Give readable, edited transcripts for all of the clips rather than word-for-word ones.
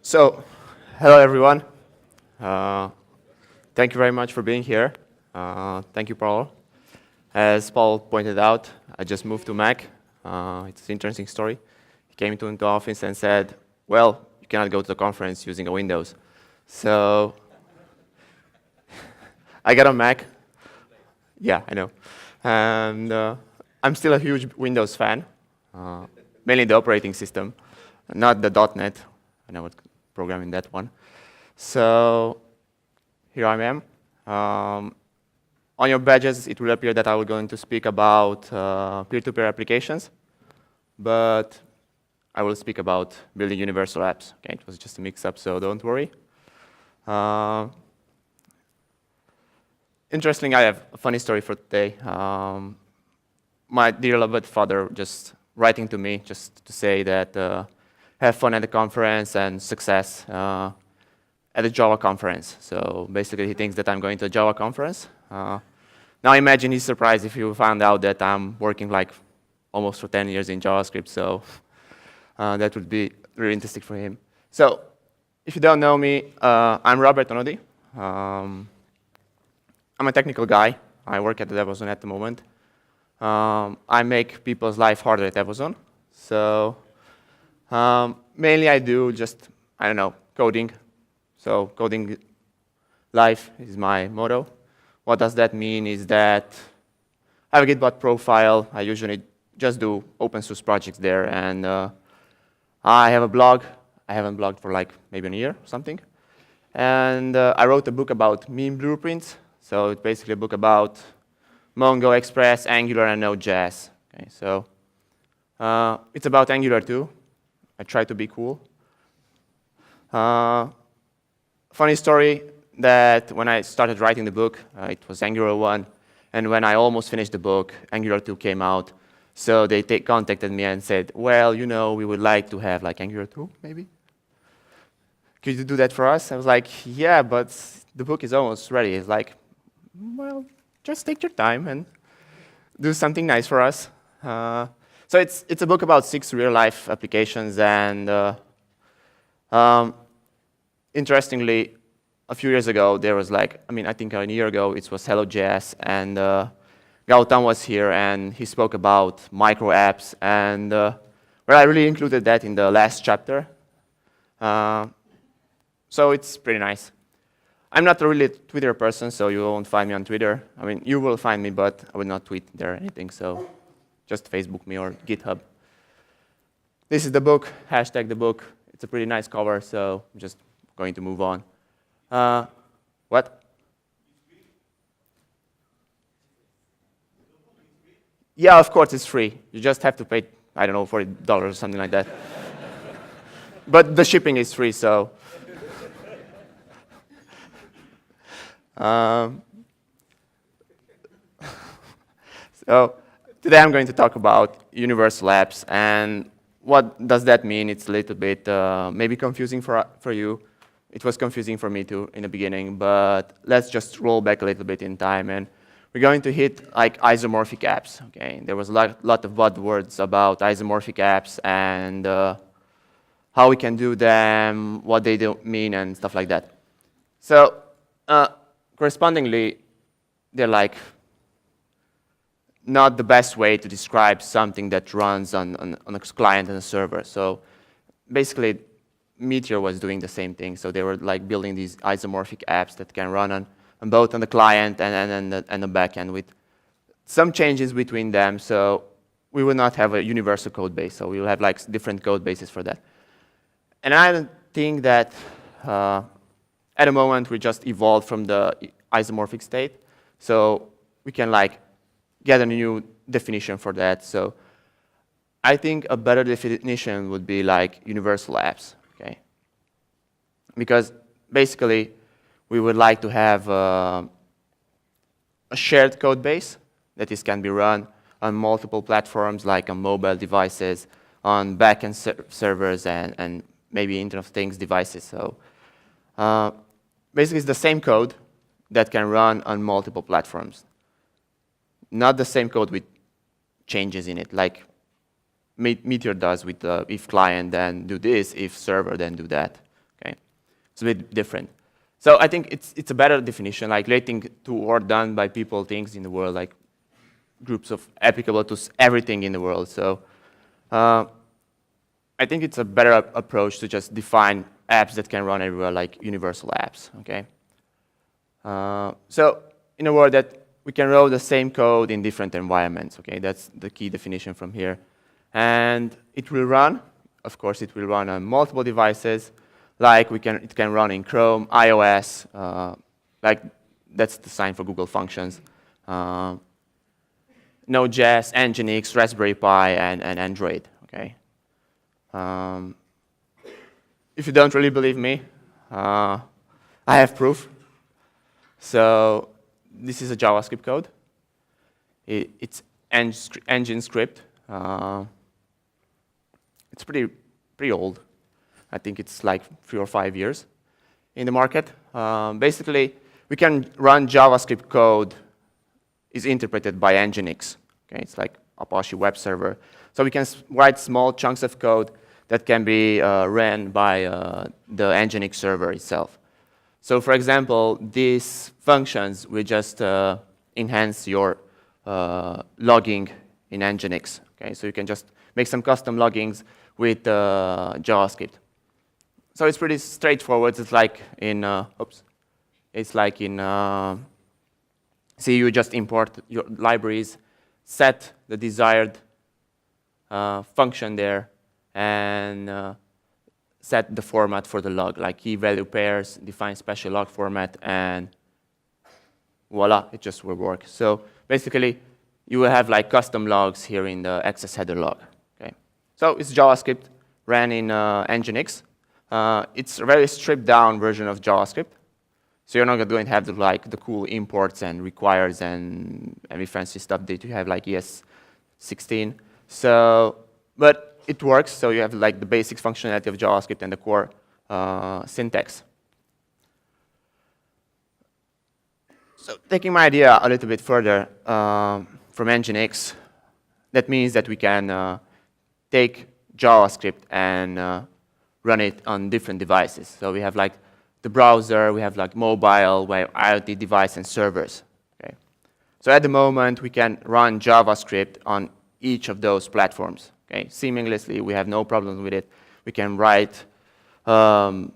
So, hello everyone. Uh, Thank you very much for being here. Thank you, Paul. As Paul pointed out, I just moved to Mac. It's an interesting story. He came into the office and said, well, you cannot go to the conference using a Windows. So I got a Mac. Yeah, I know. And I'm still a huge Windows fan, mainly the operating system, not the .NET. I never programming that one. So here I am. On your badges, it will appear that I will going to speak about peer-to-peer applications, but I will speak about building universal apps. Okay, it was just a mix-up, so don't worry. Interestingly, I have a funny story for today. My dear beloved father just writing to me just to say that have fun at the conference and success at the Java conference. So basically, he thinks that I'm going to a Java conference. Now imagine he's surprised if you found out that I'm working like almost for 10 years in JavaScript. So that would be really interesting for him. So if you don't know me, I'm Robert Onodi. I'm a technical guy. I work at Devoson at the moment. I make people's life harder at Devoson. So mainly I do just, I don't know, coding. So coding life is my motto. What does that mean is that I have a Gitbot profile. I usually just do open source projects there. And I have a blog. I haven't blogged for like maybe a year or something. And I wrote a book about meme blueprints. So it's basically a book about Mongo, Express, Angular, and Node.js. Okay, so it's about Angular too. I try to be cool. Funny story that when I started writing the book, it was Angular 1. And when I almost finished the book, Angular 2 came out. So they contacted me and said, well, you know, we would like to have like Angular 2, maybe? Could you do that for us? I was like, yeah, but the book is almost ready. It's like, well, just take your time and do something nice for us. So it's a book about 6 real-life applications. And interestingly, a few years ago, there was like, I think a year ago, it was Hello.js. And Gautam was here, and he spoke about micro apps. And well, I really included that in the last chapter. So it's pretty nice. I'm not a really Twitter person, so you won't find me on Twitter. You will find me, but I will not tweet there or anything, so just Facebook me or GitHub. This is the book, hashtag the book. It's a pretty nice cover, so I'm just going to move on. What? Yeah, of course it's free. You just have to pay, I don't know, $40 or something like that. But the shipping is free, so. So today I'm going to talk about universal apps, and what does that mean? It's a little bit maybe confusing for you. It was confusing for me too in the beginning, but let's just roll back a little bit in time, and we're going to hit like isomorphic apps. Okay, there was a lot of buzzwords about isomorphic apps and how we can do them, what they do mean, and stuff like that. So. Correspondingly, they're like not the best way to describe something that runs on a client and a server. So basically, Meteor was doing the same thing. So they were like building these isomorphic apps that can run on both on the client and the backend with some changes between them. So we will not have a universal code base. So we will have like different code bases for that. And I don't think that at the moment, we just evolved from the isomorphic state. So we can like get a new definition for that. So I think a better definition would be like universal apps, okay? Because basically, we would like to have a shared code base that can be run on multiple platforms, like on mobile devices, on backend servers, and maybe Internet of Things devices. So basically, it's the same code that can run on multiple platforms. Not the same code with changes in it, like Meteor does with the if client, then do this, if server, then do that. it's a bit different. So I think it's a better definition, like relating to or done by people, things in the world, like groups of applicable to everything in the world. So I think it's a better approach to just define apps that can run everywhere, like universal apps, okay? So in a word that we can run the same code in different environments, okay? That's the key definition from here. And it will run, of course, it will run on multiple devices, like it can run in Chrome, iOS, like that's the sign for Google Functions, Node.js, nginX, Raspberry Pi, and Android, okay? If you don't really believe me, I have proof. So this is a JavaScript code. It's nginScript. It's pretty old. I think it's like 3 or 5 years in the market. Basically, we can run JavaScript code is interpreted by nginx. Okay, it's like Apache web server. So we can write small chunks of code that can be ran by the nginx server itself. So for example, these functions will just enhance your logging in nginx. Okay, so you can just make some custom loggings with JavaScript. So it's pretty straightforward. It's like in C, you just import your libraries, set the desired function there, and set the format for the log, like key value pairs, define special log format, and voila, it just will work. So basically, you will have like custom logs here in the access header log. Okay, so it's JavaScript ran in nginx. It's a very stripped down version of JavaScript. So you're not going to have the cool imports and requires and every fancy stuff that you have like ES16. So, but it works. So you have like the basic functionality of JavaScript and the core syntax. So taking my idea a little bit further from nginx, that means that we can take JavaScript and run it on different devices. So we have like the browser, we have like mobile, we have IoT device and servers. Okay. So at the moment, we can run JavaScript on each of those platforms. Okay. Seamlessly, we have no problems with it. We can write, I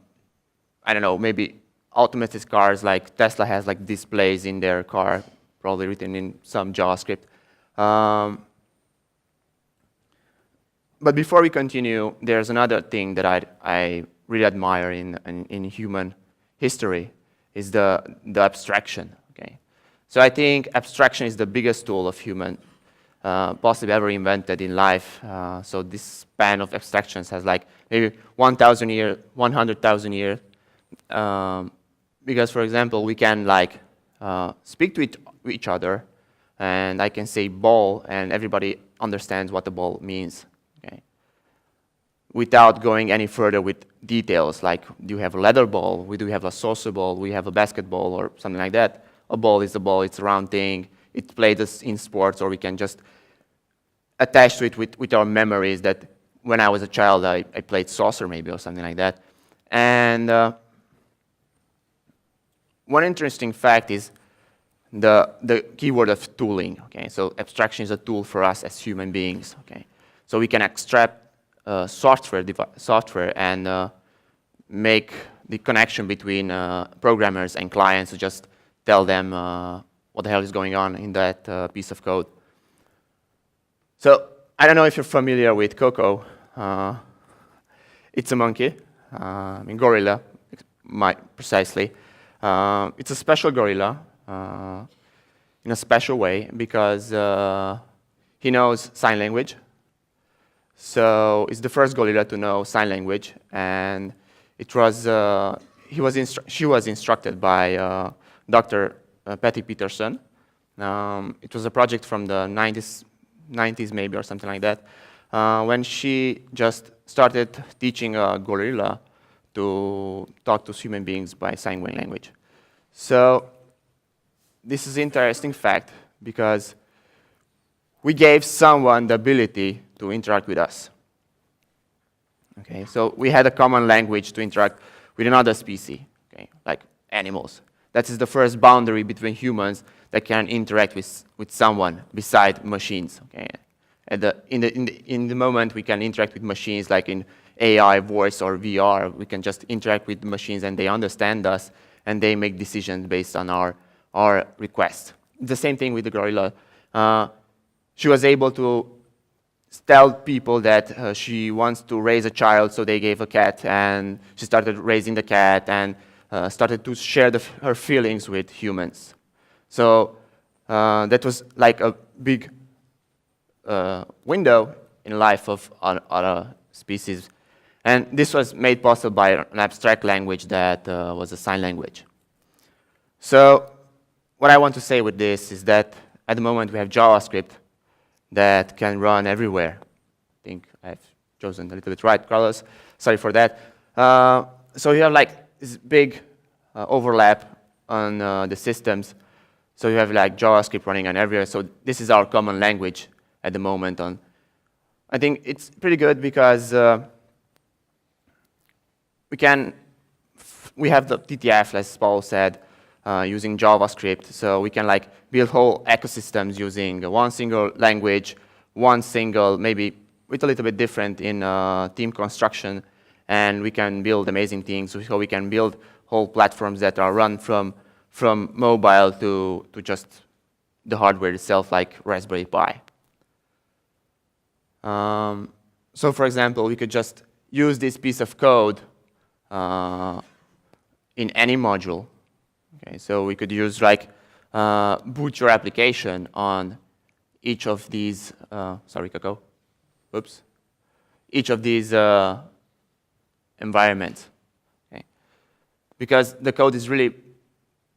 don't know, maybe automated cars like Tesla has like displays in their car, probably written in some JavaScript. But before we continue, there's another thing that I really admire in human history, is the abstraction. Okay, so I think abstraction is the biggest tool of human possibly ever invented in life. So this span of abstractions has like maybe 1,000 years, 100,000 years, because for example we can like speak to each other, and I can say ball, and everybody understands what the ball means. Without going any further with details, like do you have a leather ball, do we have a saucer ball, we have a basketball or something like that. A ball is a ball, it's a round thing, it's played in sports, or we can just attach to it with our memories that when I was a child I played saucer maybe or something like that. And one interesting fact is the keyword of tooling. Okay, so abstraction is a tool for us as human beings. Okay, so we can extract software and make the connection between programmers and clients to just tell them what the hell is going on in that piece of code. So I don't know if you're familiar with Coco. It's a monkey, I mean gorilla, precisely. It's a special gorilla in a special way because he knows sign language. So it's the first gorilla to know sign language, and it was she was instructed by Dr. Patty Peterson. It was a project from the 90s maybe or something like that, when she just started teaching a gorilla to talk to human beings by sign language. So this is an interesting fact because we gave someone the ability to interact with us. Okay, so we had a common language to interact with another species, okay, like animals. That is the first boundary between humans that can interact with someone beside machines. Okay? In the moment we can interact with machines, like in AI, voice, or VR, we can just interact with the machines and they understand us and they make decisions based on our requests. The same thing with the gorilla. She was able to tell people that she wants to raise a child, so they gave a cat, and she started raising the cat and started to share her feelings with humans. So that was like a big window in life of other species. And this was made possible by an abstract language that was a sign language. So what I want to say with this is that at the moment we have JavaScript that can run everywhere. I think I've chosen a little bit right colors. Sorry for that. So you have like this big overlap on the systems. So you have like JavaScript running on everywhere. So this is our common language at the moment. I think it's pretty good because we have the TTF, as Paul said, using JavaScript. So we can like build whole ecosystems using one single language, one single, maybe with a little bit different in team construction, and we can build amazing things. So we can build whole platforms that are run from mobile to just the hardware itself, like Raspberry Pi. So for example, we could just use this piece of code in any module. Okay, so we could use like boot your application on each of these, sorry, Coco, oops, each of these environments. Okay. Because the code is really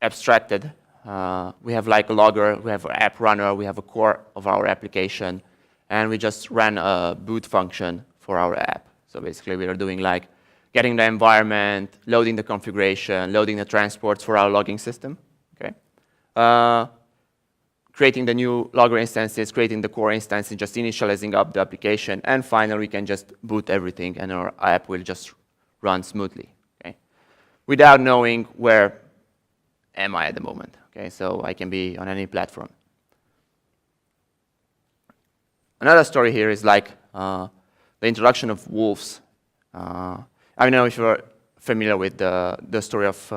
abstracted. We have like a logger, we have an app runner, we have a core of our application, and we just ran a boot function for our app. So basically we are doing like getting the environment, loading the configuration, loading the transports for our logging system, okay? Creating the new logger instances, creating the core instances, just initializing up the application, and finally we can just boot everything and our app will just run smoothly, okay? Without knowing where am I at the moment, okay? So I can be on any platform. Another story here is like the introduction of wolves. I don't know if you're familiar with the story of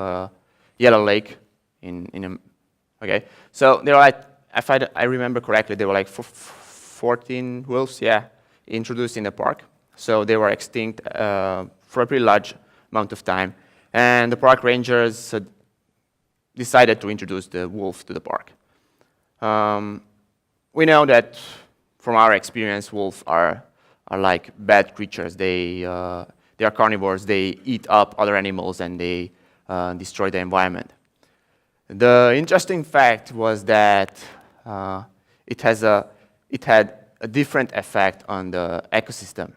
Yellow Lake okay. So there are like, if I remember correctly, there were like 14 wolves, yeah, introduced in the park. So they were extinct for a pretty large amount of time. And the park rangers decided to introduce the wolf to the park. We know that from our experience, wolves are like bad creatures. They are carnivores. They eat up other animals and they destroy the environment. The interesting fact was that it had a different effect on the ecosystem.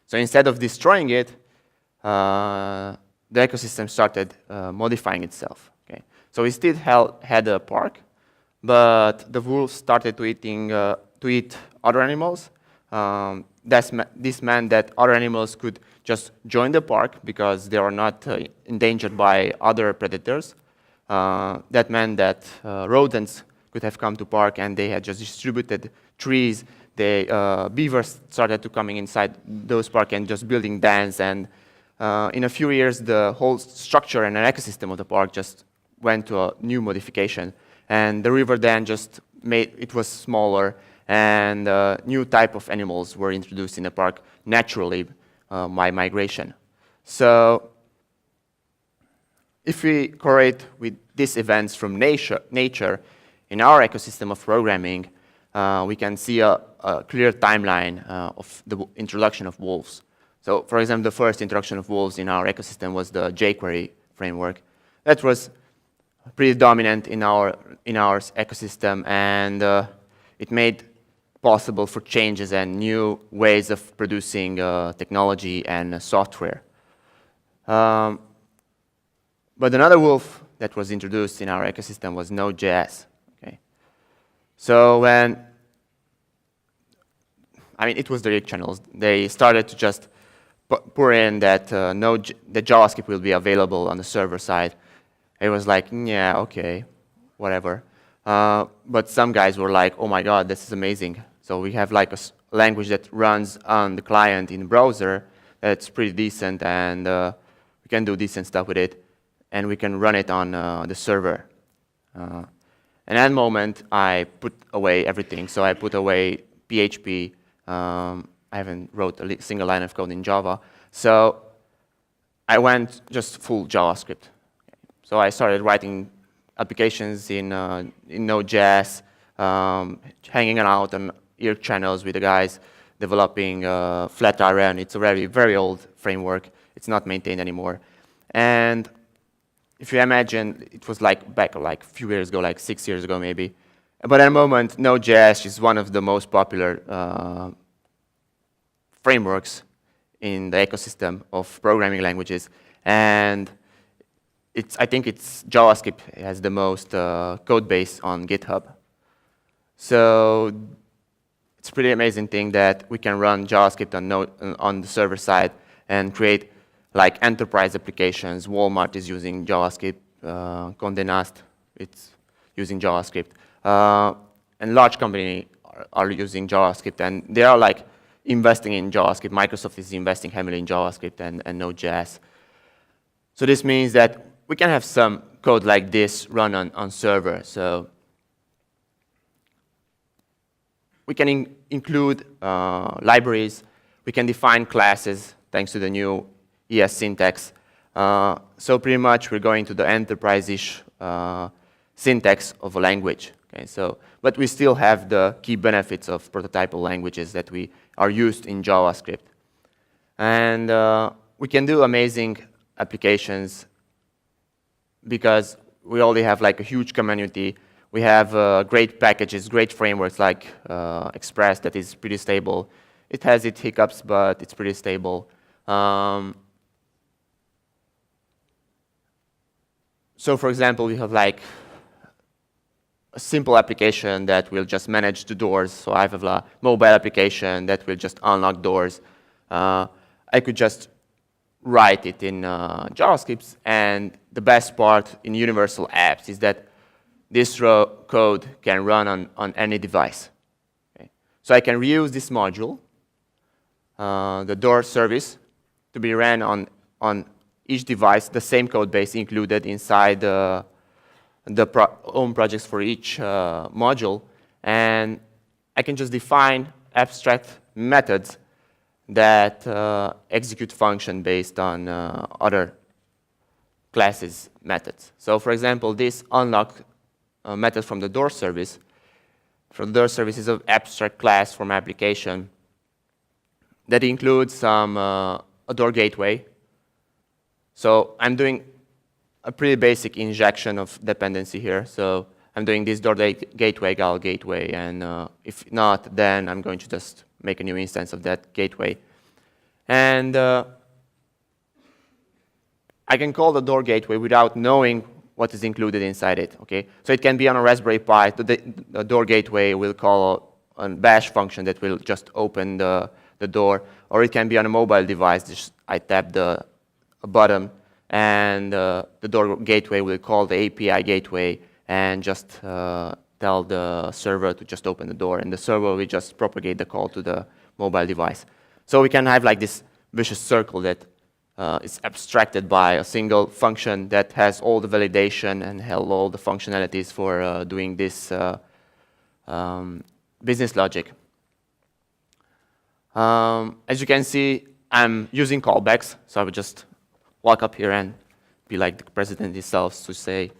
So instead of destroying it, the ecosystem started modifying itself. Okay? So we still had a park, but the wolves started to eat other animals. This meant that other animals could just join the park because they are not endangered by other predators. That meant that rodents could have come to park and they had just distributed trees. Beavers started to coming inside those parks and just building dams. And in a few years, the whole structure and an ecosystem of the park just went to a new modification. And the river then just it was smaller, and new type of animals were introduced in the park naturally by migration. So if we correlate with these events from nature in our ecosystem of programming, we can see a clear timeline of the introduction of wolves. So for example, the first introduction of wolves in our ecosystem was the jQuery framework. That was pretty dominant in our ecosystem, and it made possible for changes and new ways of producing technology and software. But another wolf that was introduced in our ecosystem was Node.js. Okay? So it was the rig channels. They started to just pour in that the JavaScript will be available on the server side. It was like, yeah, okay, whatever. But some guys were like, oh my God, this is amazing. So we have like a language that runs on the client in the browser that's pretty decent, and we can do decent stuff with it, and we can run it on the server. And at that moment, I put away everything. So I put away PHP. I haven't wrote a single line of code in Java. So I went just full JavaScript. So I started writing applications in Node.js, hanging out on ear channels with the guys, developing Flatiron. It's a very, very old framework. It's not maintained anymore. And if you imagine, it was like back like a few years ago, like 6 years ago maybe. But at the moment, Node.js is one of the most popular frameworks in the ecosystem of programming languages. And I think it's JavaScript has the most code base on GitHub. So it's a pretty amazing thing that we can run JavaScript on the server side and create like enterprise applications. Walmart is using JavaScript. Condé Nast, it's using JavaScript. And large companies are using JavaScript, and they are like investing in JavaScript. Microsoft is investing heavily in JavaScript and Node.js. So this means that we can have some code like this run on server. So we can include libraries. We can define classes thanks to the new ES syntax. So pretty much we're going to the enterprise-ish syntax of a language. Okay, but we still have the key benefits of prototypal languages that we are used in JavaScript. And we can do amazing applications because we already have like a huge community. We have great packages, great frameworks like Express that is pretty stable. It has its hiccups, but it's pretty stable. So for example, we have like a simple application that will just manage the doors. So I have a mobile application that will just unlock doors. I could just write it in JavaScript, and the best part in universal apps is that this code can run on any device. Okay. So I can reuse this module, the door service, to be ran on each device, the same code base included inside the own projects for each module, and I can just define abstract methods that execute function based on other classes methods. So for example, this unlock method from the door service. For the door service is an abstract class from application that includes some a door gateway. So I'm doing a pretty basic injection of dependency here. So I'm doing this door gateway, gal gateway, and if not, then I'm going to just make a new instance of that gateway. And I can call the door gateway without knowing what is included inside it. Okay, so it can be on a Raspberry Pi. The door gateway will call a bash function that will just open the door, or it can be on a mobile device. Just I tap a button, and the door gateway will call the API gateway and just tell the server to just open the door, and the server will just propagate the call to the mobile device. So we can have like this vicious circle that is abstracted by a single function that has all the validation and all the functionalities for doing this business logic. As you can see, I'm using callbacks, so I would just walk up here and be like the president himself to say,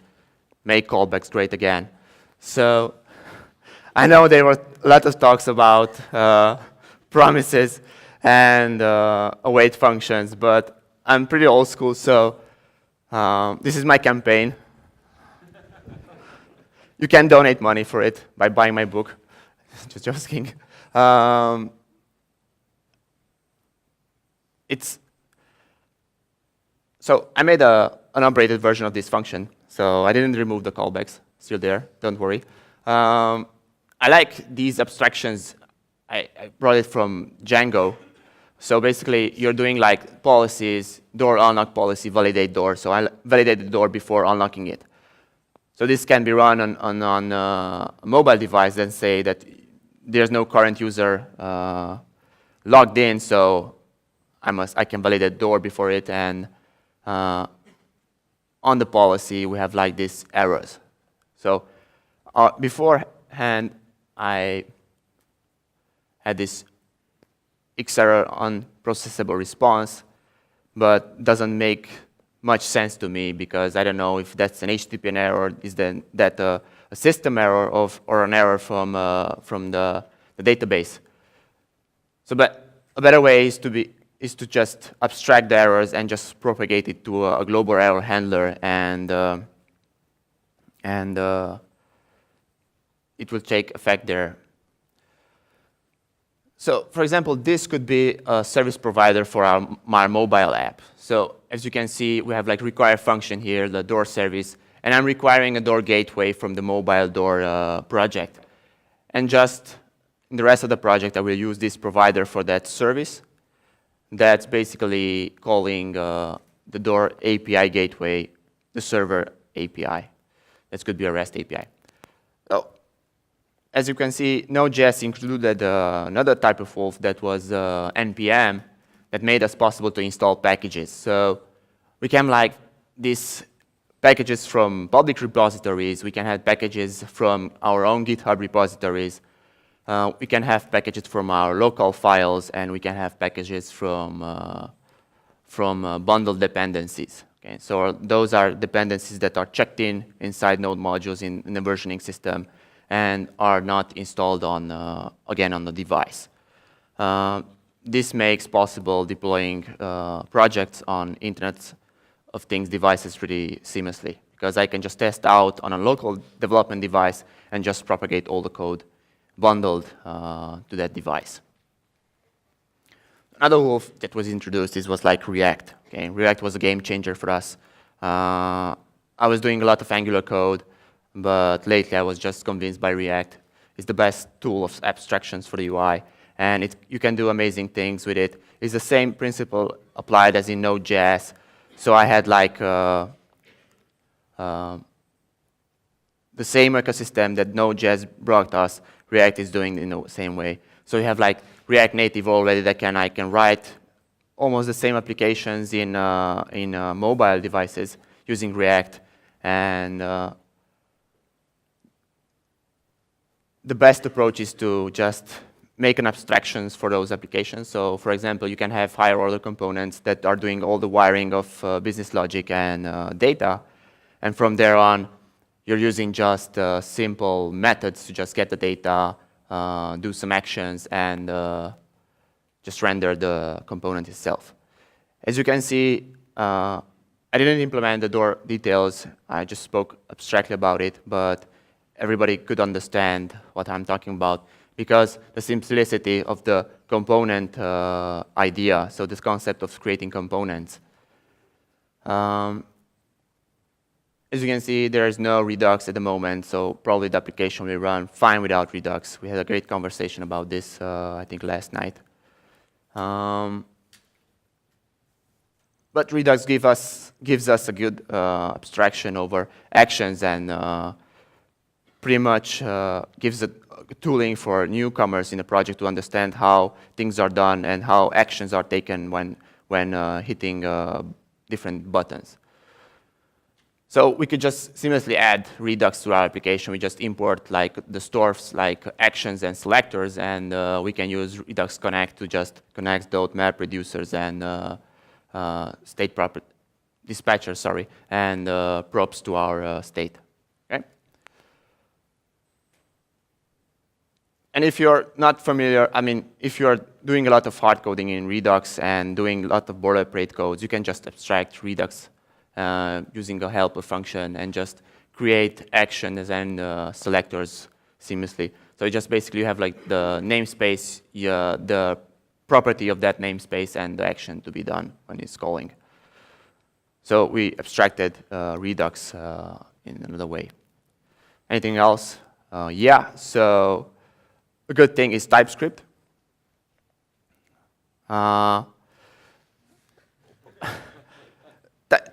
make callbacks great again. So I know there were a lot of talks about promises and await functions, but I'm pretty old school, so this is my campaign. You can donate money for it by buying my book. Just joking. So I made an upgraded version of this function. So I didn't remove the callbacks. Still there, don't worry. I like these abstractions. I brought it from Django. So basically, you're doing like policies, door unlock policy, validate door. So I validate the door before unlocking it. So this can be run on a mobile device, then say that there's no current user logged in, so I can validate door before it, and on the policy we have like these errors. So beforehand I had this X error unprocessable response, but doesn't make much sense to me because I don't know if that's an HTTP error, is that a system error or an error from the database. So, but a better way is to just abstract the errors and just propagate it to a global error handler, and it will take effect there. So, for example, this could be a service provider for our mobile app. So, as you can see, we have like require function here, the door service, and I'm requiring a door gateway from the mobile door project. And just in the rest of the project, I will use this provider for that service. That's basically calling the door API gateway, the server API. That could be a REST API. So, as you can see, Node.js included another type of wolf that was npm that made us possible to install packages. So we can like these packages from public repositories. We can have packages from our own GitHub repositories. We can have packages from our local files, and we can have packages from bundled dependencies. Okay, so those are dependencies that are checked inside Node modules in the versioning system and are not installed on again on the device. This makes possible deploying projects on Internet of Things devices really seamlessly, because I can just test out on a local development device and just propagate all the code bundled to that device. Another wolf that was introduced was like React. Okay, React was a game changer for us. I was doing a lot of Angular code, but lately I was just convinced by React. It's the best tool of abstractions for the UI, and you can do amazing things with it. It's the same principle applied as in Node.js. So I had like the same ecosystem that Node.js brought us, React is doing in the same way. So you have like React Native already that I can write almost the same applications in mobile devices using React, and the best approach is to just make an abstractions for those applications. So, for example, you can have higher order components that are doing all the wiring of business logic and data, and from there on, you're using just simple methods to just get the data, do some actions, and just render the component itself. As you can see, I didn't implement the door details. I just spoke abstractly about it, but everybody could understand what I'm talking about because the simplicity of the component idea, so this concept of creating components. As you can see, there is no Redux at the moment, so probably the application will run fine without Redux. We had a great conversation about this, I think, last night. But Redux gives us a good abstraction over actions, and pretty much gives a tooling for newcomers in the project to understand how things are done and how actions are taken when hitting different buttons. So we could just seamlessly add Redux to our application. We just import like the stores like actions and selectors, and we can use Redux Connect to just connect those map reducers and state proper dispatcher, sorry, and props to our state. Okay? And if you're not familiar, I mean, if you're doing a lot of hard coding in Redux and doing a lot of boilerplate codes, you can just abstract Redux using a helper function and just create actions and selectors seamlessly. So you just basically have like the namespace, the property of that namespace, and the action to be done when it's calling. So we abstracted Redux in another way. Anything else? Yeah, so a good thing is TypeScript.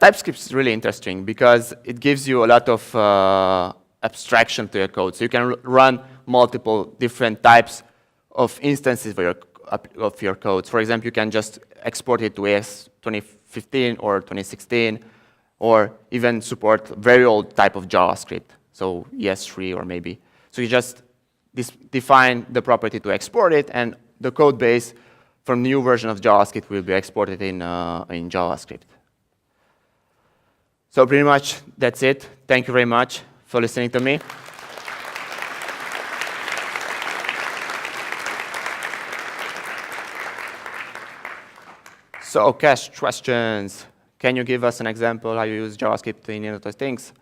TypeScript is really interesting because it gives you a lot of abstraction to your code. So you can run multiple different types of instances of your code. For example, you can just export it to AS 2015 or 2016, or even support very old type of JavaScript, so ES3 or maybe. So you just define the property to export it, and the code base from new version of JavaScript will be exported in JavaScript. So pretty much that's it. Thank you very much for listening to me. So, questions. Can you give us an example how you use JavaScript in innovative things?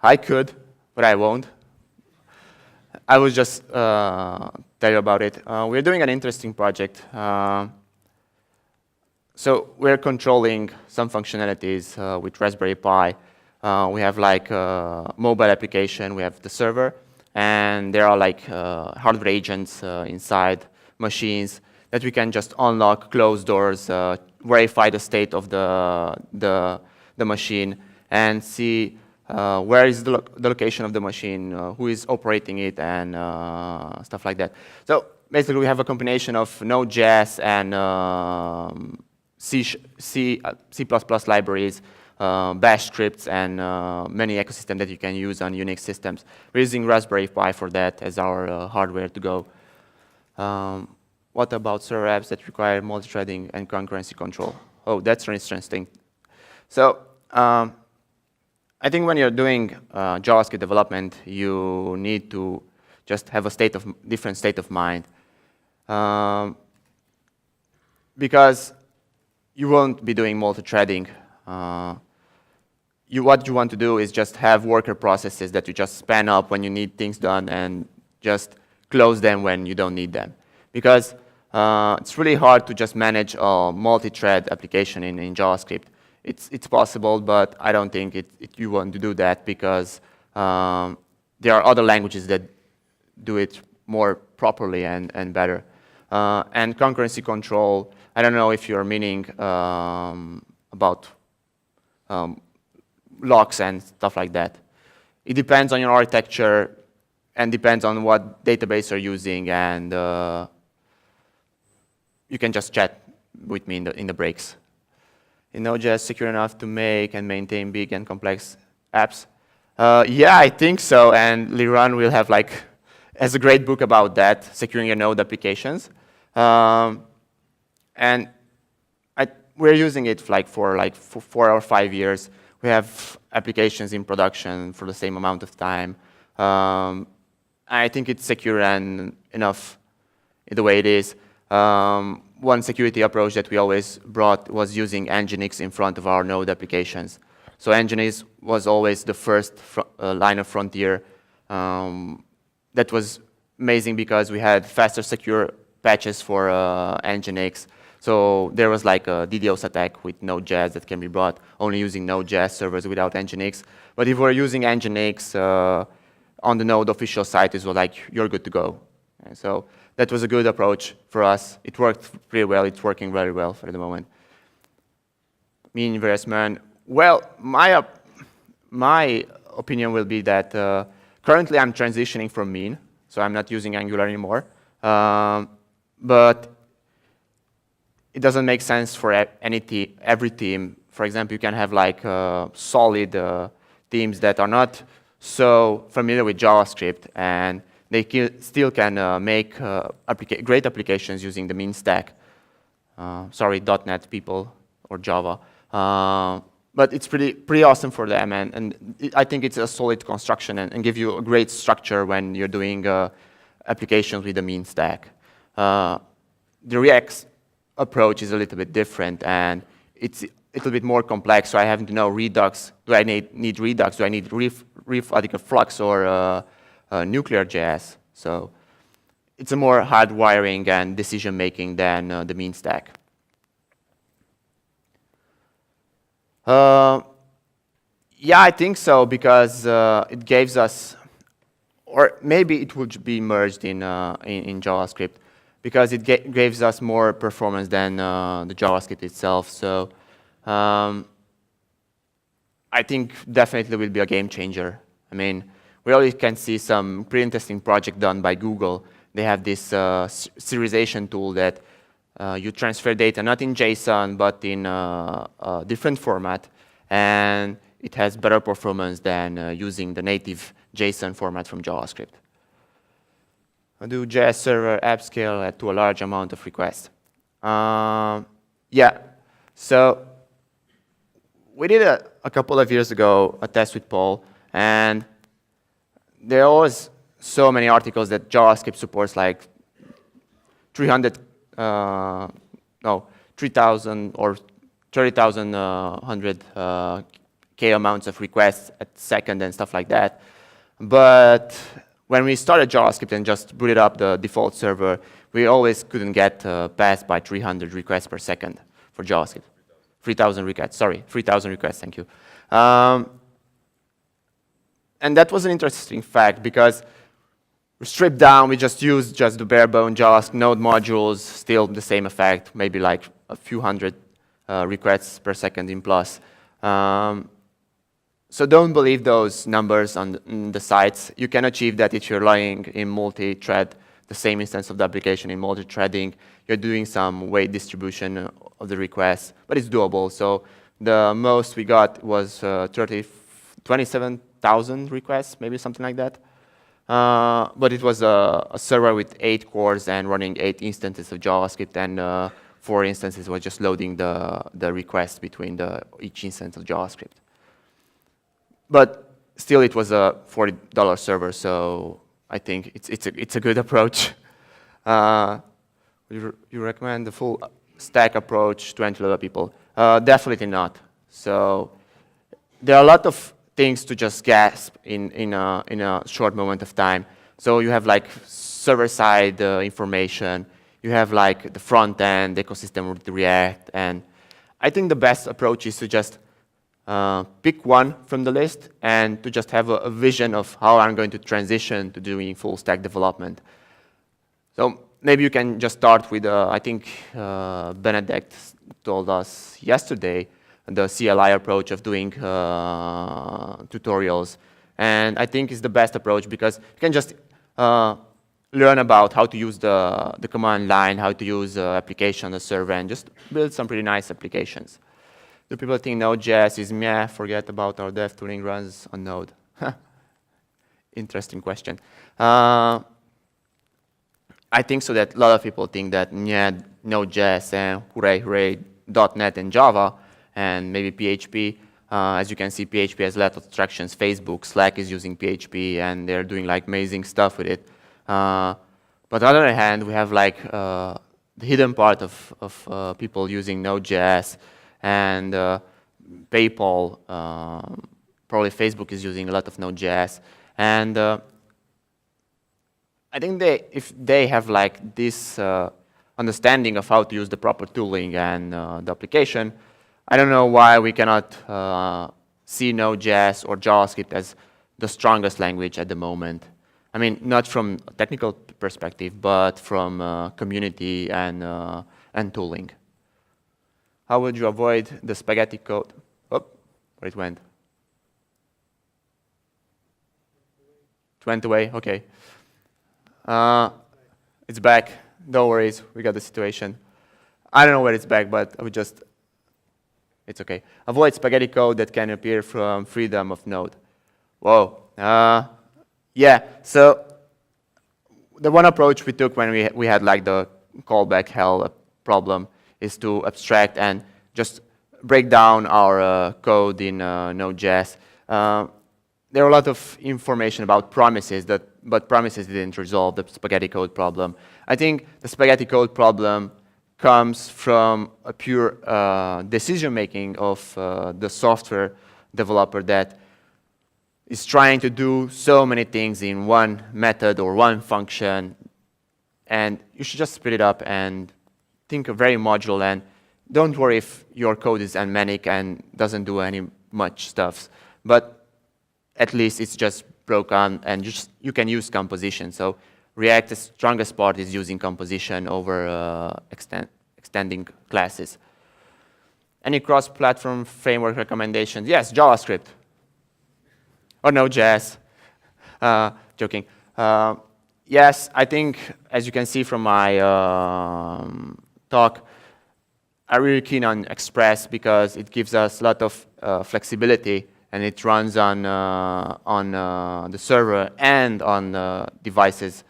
I could, but I won't. I will just tell you about it. We're doing an interesting project. So we're controlling some functionalities with Raspberry Pi. We have like a mobile application, we have the server, and there are like hardware agents inside machines that we can just unlock, close doors, verify the state of the machine, and see where is the location of the machine, who is operating it, and stuff like that. So basically, we have a combination of Node.js and C++ libraries, bash scripts, and many ecosystems that you can use on Unix systems. We're using Raspberry Pi for that as our hardware to go. What about server apps that require multi-threading and concurrency control? Oh, that's interesting. So I think when you're doing JavaScript development, you need to just have a different state of mind. Because you won't be doing multi-threading. What you want to do is just have worker processes that you just span up when you need things done and just close them when you don't need them. Because it's really hard to just manage a multi-thread application in JavaScript. It's possible, but I don't think you want to do that because there are other languages that do it more properly and better. And concurrency control, I don't know if you're meaning about locks and stuff like that. It depends on your architecture and depends on what database you're using, and you can just chat with me in the breaks. Is Node.js secure enough to make and maintain big and complex apps? Yeah, I think so, and Liran will have has a great book about that, securing your Node applications. And we're using it for 4 or 5 years. We have applications in production for the same amount of time. I think it's secure and enough in the way it is. One security approach that we always brought was using nginx in front of our Node applications. So nginx was always the first line of frontier. That was amazing because we had faster secure patches for nginx. So there was like a DDoS attack with Node.js that can be brought only using Node.js servers without nginx. But if we're using nginx on the Node official site, it's you're good to go. And so that was a good approach for us. It worked pretty well. It's working very well for the moment. Mean versus man. Well, my opinion will be that currently I'm transitioning from mean, so I'm not using Angular anymore. But it doesn't make sense for every team. For example, you can have solid teams that are not so familiar with JavaScript, and they still can make great applications using the mean stack. Sorry, .NET people or Java. But it's pretty awesome for them, and I think it's a solid construction and give you a great structure when you're doing applications with the mean stack. The React approach is a little bit different, and it's a little bit more complex, so I have to know Redux. Do I need Redux? Do I need radical flux or nuclear.js? So it's a more hardwiring and decision-making than the mean stack. Yeah, I think so, because it gives us, or maybe it would be merged in JavaScript, because it gives us more performance than the JavaScript itself. So I think definitely will be a game changer. I mean, we already can see some pretty interesting project done by Google. They have this serialization tool that you transfer data not in JSON, but in a different format, and it has better performance than using the native JSON format from JavaScript. I do JS server app scale to a large amount of requests. Yeah, so we did a couple of years ago a test with Paul, and there was so many articles that JavaScript supports like 3,000 or 30,000 K amounts of requests a second and stuff like that. But when we started JavaScript and just booted up the default server, we always couldn't get passed by 300 requests per second for JavaScript. 3,000 requests, sorry, 3,000 requests, thank you. And that was an interesting fact because stripped down, we just used just the bare bone JavaScript node modules, still the same effect, maybe like a few hundred requests per second in plus. So don't believe those numbers on the sites. You can achieve that if you're relying in multi-thread, the same instance of the application in multi-threading. You're doing some weight distribution of the requests, but it's doable. So the most we got was 27,000 requests, maybe something like that. But it was a server with 8 cores and running 8 instances of JavaScript, and 4 instances was just loading the requests between each instance of JavaScript. But still, it was a $40 server, so I think it's a good approach. You recommend the full stack approach to entry-level people? Definitely not. So there are a lot of things to just grasp in a short moment of time. So you have like server-side information. You have like the front-end ecosystem with React. And I think the best approach is to just pick one from the list and to just have a vision of how I'm going to transition to doing full-stack development. So maybe you can just start with, I think Benedict told us yesterday, the CLI approach of doing tutorials. And I think it's the best approach because you can just learn about how to use the command line, how to use application on the server, and just build some pretty nice applications. Do people think Node.js is meh? Forget about our dev tooling runs on Node. Interesting question. I think so that a lot of people think that yeah, Node.js and hooray, hooray, .NET and Java, and maybe PHP. As you can see, PHP has a lot of abstractions. Facebook, Slack is using PHP, and they're doing like amazing stuff with it. But on the other hand, we have like the hidden part of people using Node.js, and PayPal, probably Facebook is using a lot of Node.js, and I think if they have like this understanding of how to use the proper tooling and the application, I don't know why we cannot see Node.js or JavaScript as the strongest language at the moment. I mean, not from a technical perspective, but from community and tooling. How would you avoid the spaghetti code? Oh, where it went? It went away, okay. It's back, no worries, we got the situation. I don't know where it's back, but I would just, it's okay. Avoid spaghetti code that can appear from freedom of node. Whoa, yeah, so the one approach we took when we had like the callback hell problem is to abstract and just break down our code in Node.js. There are a lot of information about promises, but promises didn't resolve the spaghetti code problem. I think the spaghetti code problem comes from a pure decision-making of the software developer that is trying to do so many things in one method or one function, and you should just split it up and think of very modular, and don't worry if your code is anemic and doesn't do any much stuff, but at least it's just broken and you can use composition. So React's strongest part is using composition over extending classes. Any cross-platform framework recommendations? Yes, JavaScript. Or Node.js. Joking. Yes, I think, as you can see from my talk, I'm really keen on Express because it gives us a lot of flexibility, and it runs on the server and on devices.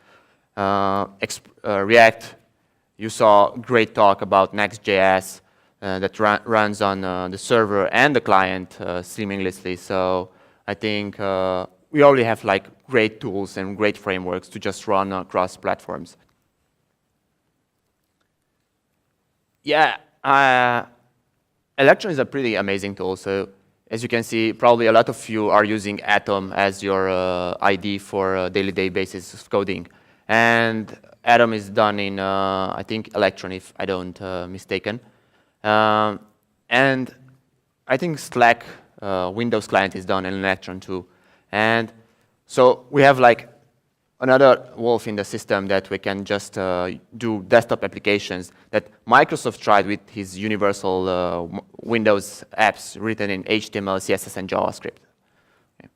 React, you saw a great talk about Next.js that runs on the server and the client seamlessly. So I think we already have like great tools and great frameworks to just run across platforms. Yeah, Electron is a pretty amazing tool. So as you can see, probably a lot of you are using Atom as your ID for a daily basis of coding. And Atom is done in, I think, Electron, if I don't mistaken. And I think Slack Windows client is done in Electron too. And so we have like another wolf in the system that we can just do desktop applications that Microsoft tried with his universal Windows apps written in HTML, CSS, and JavaScript. Okay.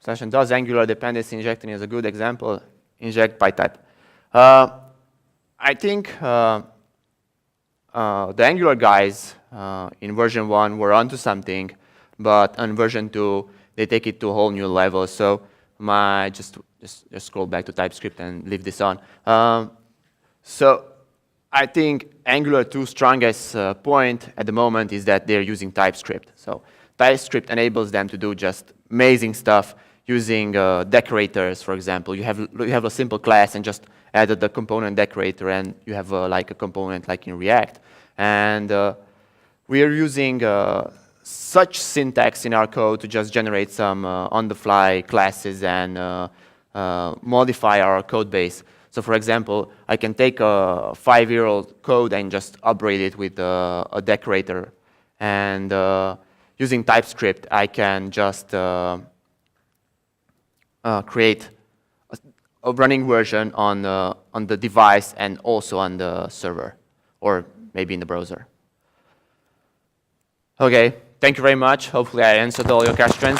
Session does Angular dependency injecting is a good example. Inject by type. I think the Angular guys in version 1 were onto something, but on version 2, they take it to a whole new level. So just scroll back to TypeScript and leave this on. So I think Angular 2's strongest point at the moment is that they're using TypeScript. So TypeScript enables them to do just amazing stuff using decorators, for example. You have a simple class and just added the component decorator, and you have like a component like in React. And we are using such syntax in our code to just generate some on-the-fly classes and modify our code base. So for example, I can take a 5-year-old code and just upgrade it with a decorator. And using TypeScript, I can just create a running version on the device and also on the server, or maybe in the browser. Okay, thank you very much. Hopefully I answered all your questions.